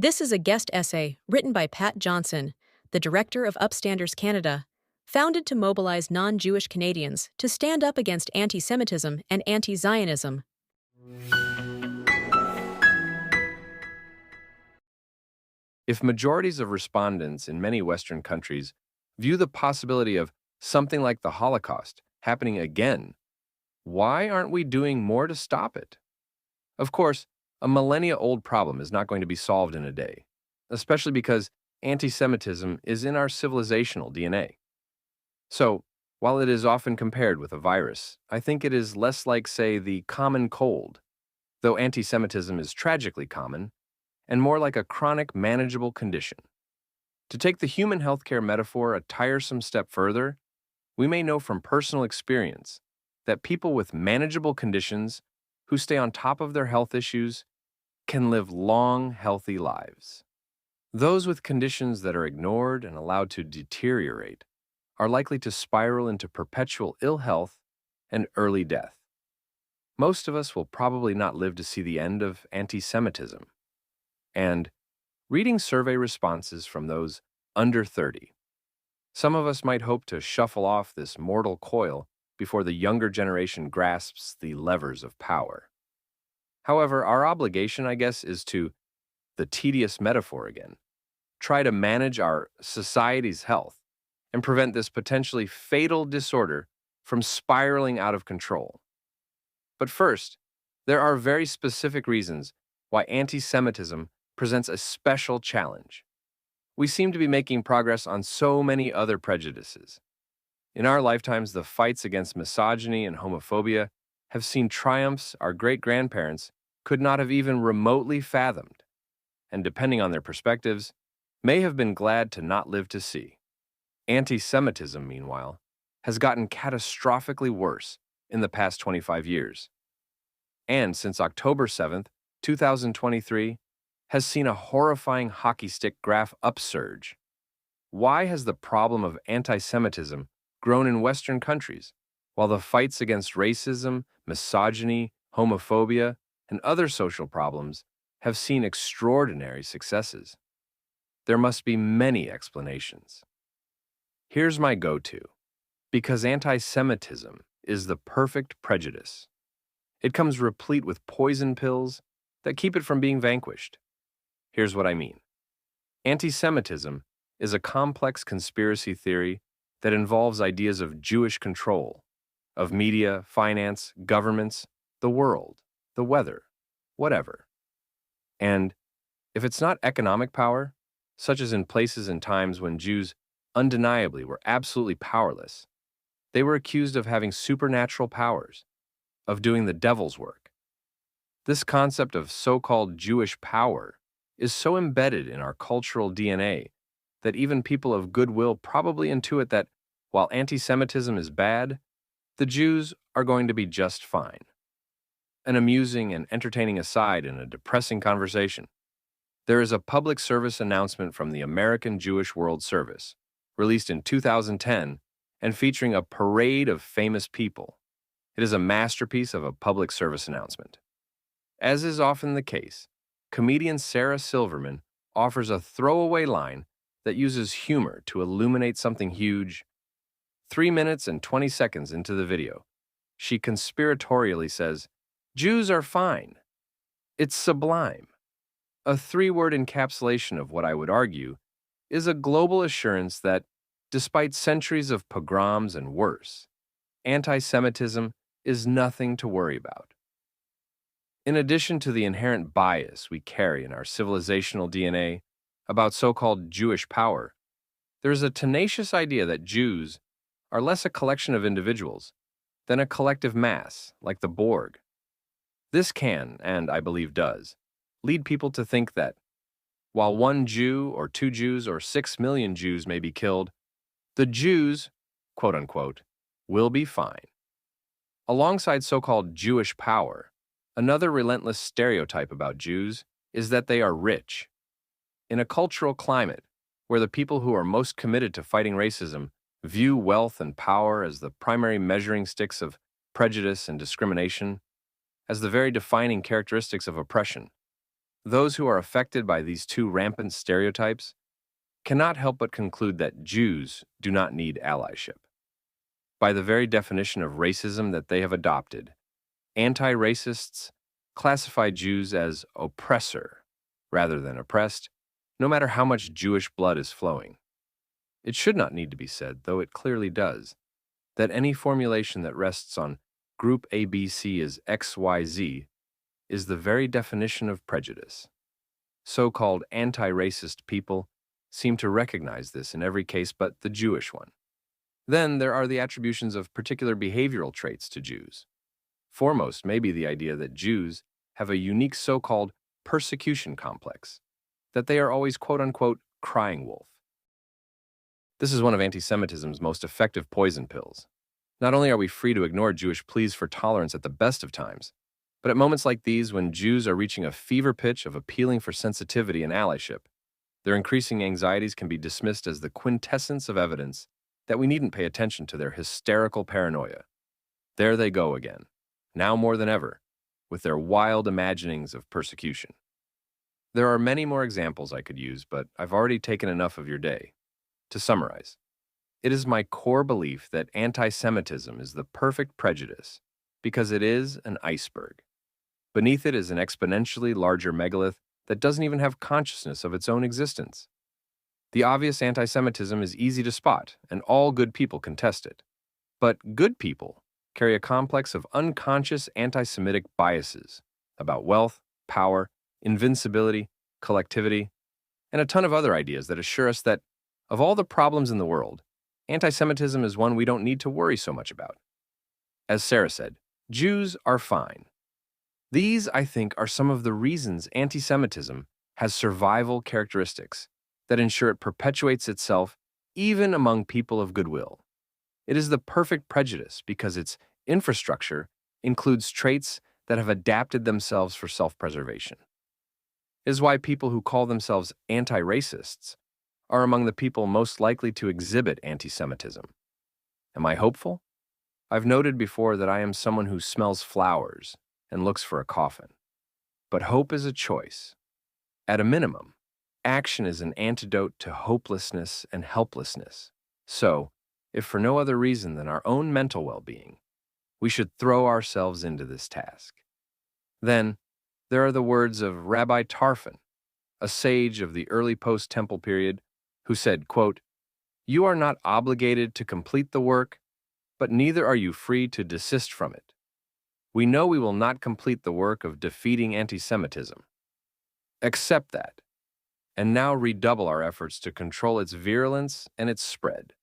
This is a guest essay written by Pat Johnson, the director of Upstanders Canada, founded to mobilize non-Jewish Canadians to stand up against anti-Semitism and anti-Zionism. If majorities of respondents in many Western countries view the possibility of something like the Holocaust happening again, why aren't we doing more to stop it? Of course, a millennia-old problem is not going to be solved in a day, especially because anti-Semitism is in our civilizational DNA. So, while it is often compared with a virus, I think it is less like, say, the common cold, though anti-Semitism is tragically common, and more like a chronic, manageable condition. To take the human healthcare metaphor a tiresome step further, we may know from personal experience that people with manageable conditions who stay on top of their health issues can live long, healthy lives. Those with conditions that are ignored and allowed to deteriorate are likely to spiral into perpetual ill health and early death. Most of us will probably not live to see the end of anti-Semitism. And reading survey responses from those under 30, some of us might hope to shuffle off this mortal coil before the younger generation grasps the levers of power. However, our obligation, I guess, is to, the tedious metaphor again, try to manage our society's health and prevent this potentially fatal disorder from spiraling out of control. But first, there are very specific reasons why anti-Semitism presents a special challenge. We seem to be making progress on so many other prejudices. In our lifetimes, the fights against misogyny and homophobia have seen triumphs our great-grandparents could not have even remotely fathomed, and depending on their perspectives, may have been glad to not live to see. Anti-Semitism, meanwhile, has gotten catastrophically worse in the past 25 years. And since October 7th, 2023, has seen a horrifying hockey stick graph upsurge. Why has the problem of anti-Semitism grown in Western countries, while the fights against racism, misogyny, homophobia, and other social problems have seen extraordinary successes? There must be many explanations. Here's my go-to. Because anti-Semitism is the perfect prejudice. It comes replete with poison pills that keep it from being vanquished. Here's what I mean. Anti-Semitism is a complex conspiracy theory that involves ideas of Jewish control, of media, finance, governments, the world, the weather, whatever. And if it's not economic power, such as in places and times when Jews undeniably were absolutely powerless, they were accused of having supernatural powers, of doing the devil's work. This concept of so-called Jewish power is so embedded in our cultural DNA that even people of goodwill probably intuit that while anti-Semitism is bad, the Jews are going to be just fine. An amusing and entertaining aside in a depressing conversation. There is a public service announcement from the American Jewish World Service, released in 2010 and featuring a parade of famous people. It is a masterpiece of a public service announcement. As is often the case, comedian Sarah Silverman offers a throwaway line that uses humor to illuminate something huge. 3 minutes and 20 seconds into the video, she conspiratorially says, "Jews are fine." It's sublime. A 3-word encapsulation of what I would argue is a global assurance that, despite centuries of pogroms and worse, anti-Semitism is nothing to worry about. In addition to the inherent bias we carry in our civilizational DNA about so-called Jewish power, there is a tenacious idea that Jews are less a collection of individuals than a collective mass, like the Borg. This can, and I believe does, lead people to think that, while 1 Jew or 2 Jews or 6 million Jews may be killed, the Jews, quote-unquote, will be fine. Alongside so-called Jewish power, another relentless stereotype about Jews is that they are rich. In a cultural climate where the people who are most committed to fighting racism view wealth and power as the primary measuring sticks of prejudice and discrimination, as the very defining characteristics of oppression, Those who are affected by these two rampant stereotypes cannot help but conclude that Jews do not need allyship. By the very definition of racism that they have adopted, anti-racists classify Jews as oppressor rather than oppressed, no matter how much Jewish blood is flowing. It should not need to be said, though it clearly does, that any formulation that rests on group ABC is XYZ is the very definition of prejudice. So-called anti-racist people seem to recognize this in every case but the Jewish one. Then there are the attributions of particular behavioral traits to Jews. Foremost may be the idea that Jews have a unique so-called persecution complex, that they are always quote-unquote crying wolf. This is one of anti-Semitism's most effective poison pills. Not only are we free to ignore Jewish pleas for tolerance at the best of times, but at moments like these when Jews are reaching a fever pitch of appealing for sensitivity and allyship, their increasing anxieties can be dismissed as the quintessence of evidence that we needn't pay attention to their hysterical paranoia. There they go again, now more than ever, with their wild imaginings of persecution. There are many more examples I could use, but I've already taken enough of your day. To summarize, it is my core belief that anti-Semitism is the perfect prejudice because it is an iceberg. Beneath it is an exponentially larger megalith that doesn't even have consciousness of its own existence. The obvious anti-Semitism is easy to spot, and all good people contest it. But good people carry a complex of unconscious anti-Semitic biases about wealth, power, invincibility, collectivity, and a ton of other ideas that assure us that, of all the problems in the world, anti-Semitism is one we don't need to worry so much about. As Sarah said, Jews are fine. These, I think, are some of the reasons anti-Semitism has survival characteristics that ensure it perpetuates itself even among people of goodwill. It is the perfect prejudice because its infrastructure includes traits that have adapted themselves for self-preservation. It is why people who call themselves anti-racists are among the people most likely to exhibit anti-Semitism. Am I hopeful? I've noted before that I am someone who smells flowers and looks for a coffin. But hope is a choice. At a minimum, action is an antidote to hopelessness and helplessness. So, if for no other reason than our own mental well-being, we should throw ourselves into this task. Then, there are the words of Rabbi Tarfon, a sage of the early post-temple period, who said, quote, "You are not obligated to complete the work, but neither are you free to desist from it. We know we will not complete the work of defeating anti-Semitism. Accept that, and now redouble our efforts to control its virulence and its spread."